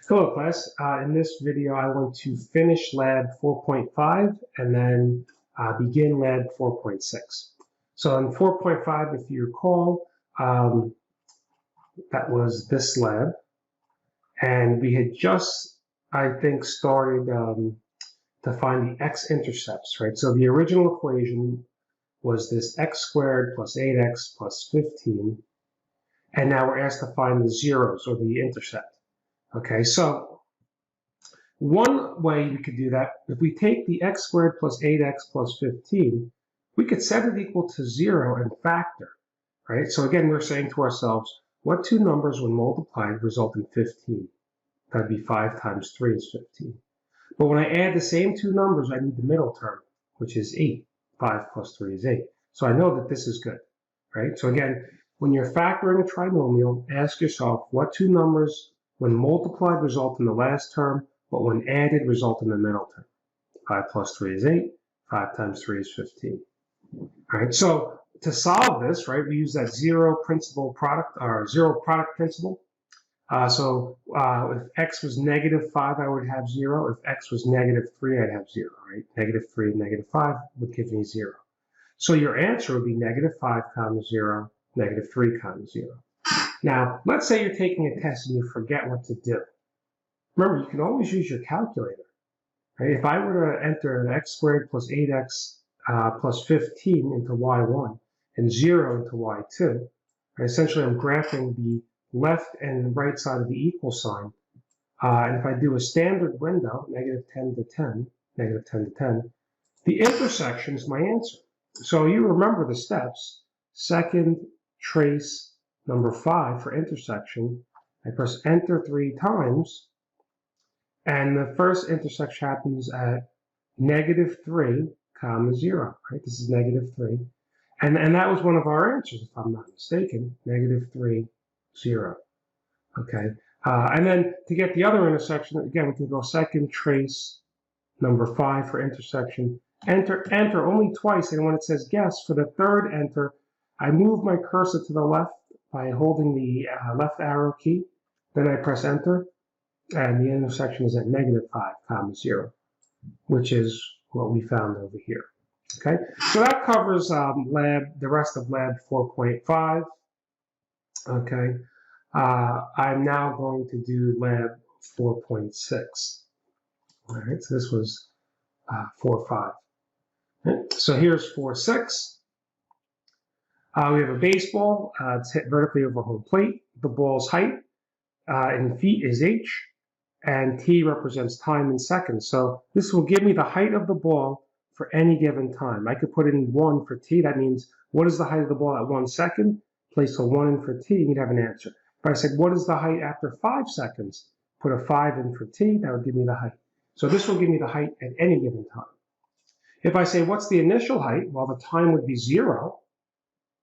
Hello class, in this video I want to finish lab 4.5 and then begin lab 4.6. So in 4.5, if you recall, that was this lab, and we had just, I think, started to find the x-intercepts, right? So the original equation was this x squared plus 8x plus 15, and now we're asked to find the zeros, or the intercept. Okay, so one way we could do that, if we take the x squared plus 8x plus 15, we could set it equal to 0 and factor, right? So again, we're saying to ourselves, what two numbers when multiplied result in 15? That'd be 5 times 3 is 15. But when I add the same two numbers, I need the middle term, which is 8. 5 plus 3 is 8. So I know that this is good, right? So again, when you're factoring a trinomial, ask yourself, what two numbers when multiplied result in the last term, but when added result in the middle term? 5 plus 3 is 8. 5 times 3 is 15. All right, so to solve this, right, we use that zero product principle. If x was negative 5, I would have 0. If x was negative 3, I'd have 0, right? Negative 3 and negative 5 would give me 0. So your answer would be negative 5 comma 0, negative 3 comma 0. Now, let's say you're taking a test and you forget what to do. Remember, you can always use your calculator. Right? If I were to enter x squared plus 8x plus 15 into y1 and 0 into y2, right, essentially I'm graphing the left and right side of the equal sign. And if I do a standard window, negative 10 to 10, negative 10 to 10, the intersection is my answer. So you remember the steps. Second, trace number 5 for intersection. I press enter 3 times, and the first intersection happens at negative 3 comma 0, right? This is negative 3. And that was one of our answers, if I'm not mistaken, negative 3, 0. Okay. And then to get the other intersection, again, we can go second, trace number 5 for intersection. Enter only twice, and when it says guess, for the third enter, I move my cursor to the left by holding the left arrow key. Then I press enter, and the intersection is at negative 5 comma 0, which is what we found over here. Okay, so that covers the rest of lab 4.5. Okay, I'm now going to do lab 4.6. All right, so this was 4.5. Right, so here's 4.6. We have a baseball. It's hit vertically over home plate. The ball's height in feet is h, and t represents time in seconds. So this will give me the height of the ball for any given time. I could put in 1 for t. That means, what is the height of the ball at 1 second? Place a 1 in for t, and you'd have an answer. If I said, what is the height after 5 seconds? Put a 5 in for t, that would give me the height. So this will give me the height at any given time. If I say, what's the initial height? Well, the time would be 0.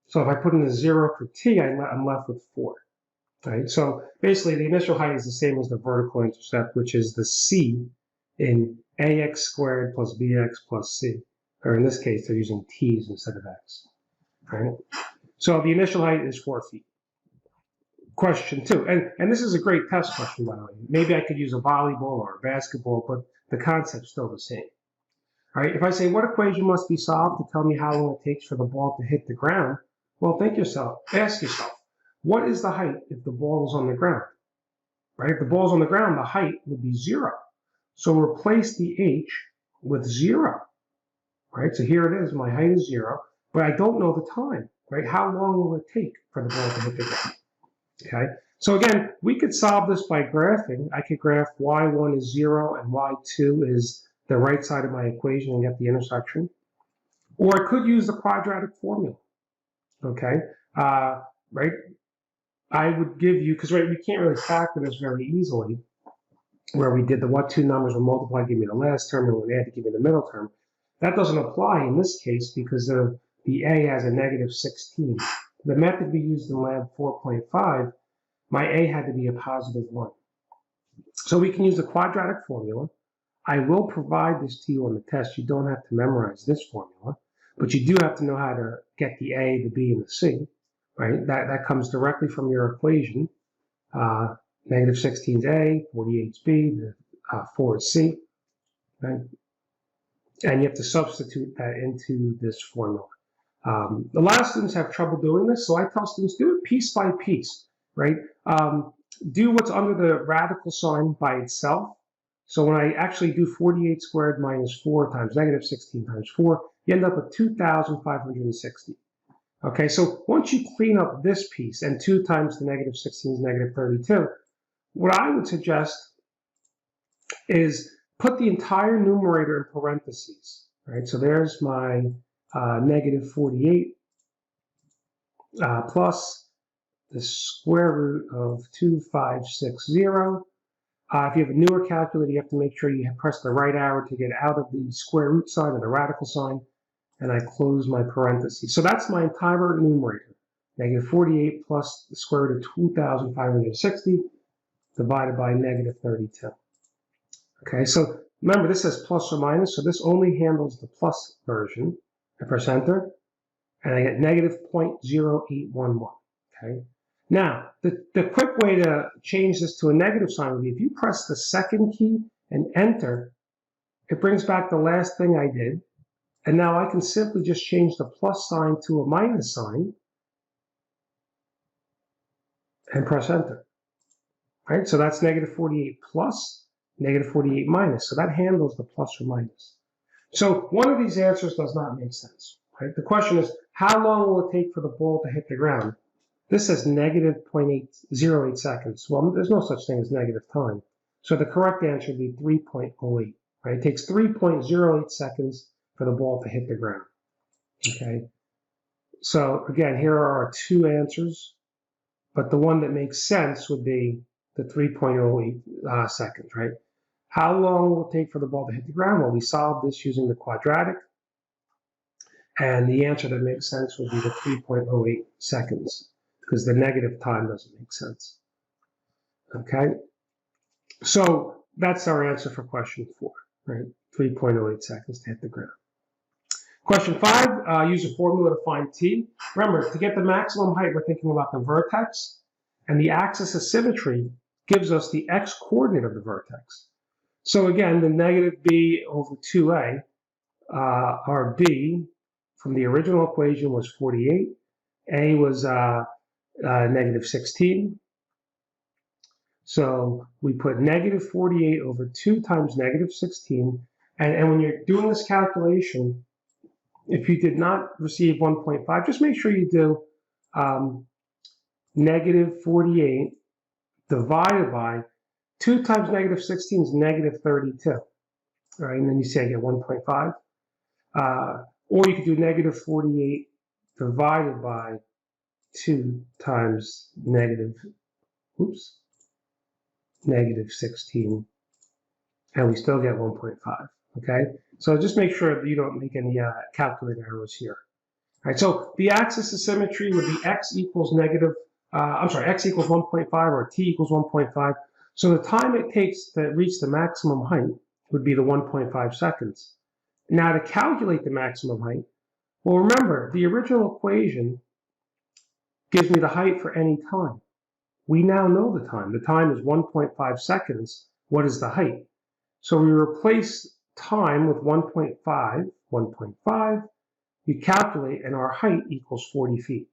So if I put in a 0 for t, I'm left with 4. Right? So basically, the initial height is the same as the vertical intercept, which is the c in ax squared plus bx plus c. Or in this case, they're using t's instead of x. Right? So the initial height is 4 feet. Question 2, and this is a great test question, by the way. Maybe I could use a volleyball or a basketball, but the concept's still the same. All right, if I say, what equation must be solved to tell me how long it takes for the ball to hit the ground? Well, ask yourself, what is the height if the ball is on the ground? Right, if the ball's on the ground, the height would be 0. So replace the h with 0. Right, so here it is, my height is 0, but I don't know the time. Right, how long will it take for the ball to hit the ground? Okay, so again, we could solve this by graphing. I could graph y1 is 0 and y2 is the right side of my equation and get the intersection. Or I could use the quadratic formula. Okay, right? I would give you, because right, we can't really factor this very easily, where we did the what two numbers will multiply, give me the last term, and when add to give me the middle term. That doesn't apply in this case because the a has a negative 16. The method we used in lab 4.5, my a had to be a positive 1. So we can use the quadratic formula. I will provide this to you on the test. You don't have to memorize this formula, but you do have to know how to get the a, the b, and the c. Right? That comes directly from your equation. Negative 16 is A, 48 is B, the 4 is C, right? And you have to substitute that into this formula. A lot of students have trouble doing this, so I tell students do it piece by piece, right? Do what's under the radical sign by itself. So when I actually do 48 squared minus 4 times negative 16 times 4, you end up with 2,560. Okay, so once you clean up this piece, and 2 times the negative 16 is negative 32, what I would suggest is put the entire numerator in parentheses, right? So there's my negative 48 plus the square root of 2560. If you have a newer calculator, you have to make sure you press the right arrow to get out of the square root sign or the radical sign, and I close my parentheses. So that's my entire numerator, negative 48 plus the square root of 2,560 divided by negative 32. Okay, so remember this says plus or minus, so this only handles the plus version. I press enter, and I get negative 0.0811. Okay. Now, the quick way to change this to a negative sign would be if you press the second key and enter, it brings back the last thing I did. And now I can simply just change the plus sign to a minus sign and press enter. Right? So that's negative 48 plus, negative 48 minus. So that handles the plus or minus. So one of these answers does not make sense. Right? The question is, how long will it take for the ball to hit the ground? This says negative 0.08 seconds. Well, there's no such thing as negative time. So the correct answer would be 3.08. Right? It takes 3.08 seconds for the ball to hit the ground. Okay. So again, here are our two answers, but the one that makes sense would be the 3.08 seconds, right? How long will it take for the ball to hit the ground? Well, we solved this using the quadratic, and the answer that makes sense would be the 3.08 seconds, because the negative time doesn't make sense. Okay, so that's our answer for question 4, right? 3.08 seconds to hit the ground. Question 5, use a formula to find t. Remember, to get the maximum height, we're thinking about the vertex, and the axis of symmetry gives us the x-coordinate of the vertex. So again, the negative b over 2a, our b from the original equation was 48, a was negative 16. So we put negative 48 over 2 times negative 16, and when you're doing this calculation, if you did not receive 1.5, just make sure you do negative 48 divided by 2 times negative 16 is negative 32. All right, and then you say I get 1.5. Or you could do negative 48 divided by 2 times negative 16, and we still get 1.5. Okay, so just make sure that you don't make any calculator errors here. All right, so the axis of symmetry would be x equals 1.5 or t equals 1.5. So the time it takes to reach the maximum height would be the 1.5 seconds. Now to calculate the maximum height, well, remember, the original equation gives me the height for any time. We now know the time. The time is 1.5 seconds. What is the height? So we replace time with 1.5, you calculate, and our height equals 40 feet.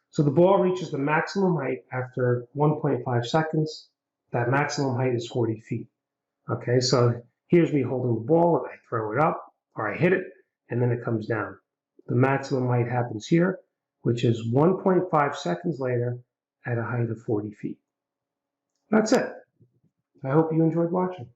So the ball reaches the maximum height after 1.5 seconds. That maximum height is 40 feet. Okay, so here's me holding the ball, and I throw it up, or I hit it, and then it comes down. The maximum height happens here, which is 1.5 seconds later at a height of 40 feet. That's it. I hope you enjoyed watching.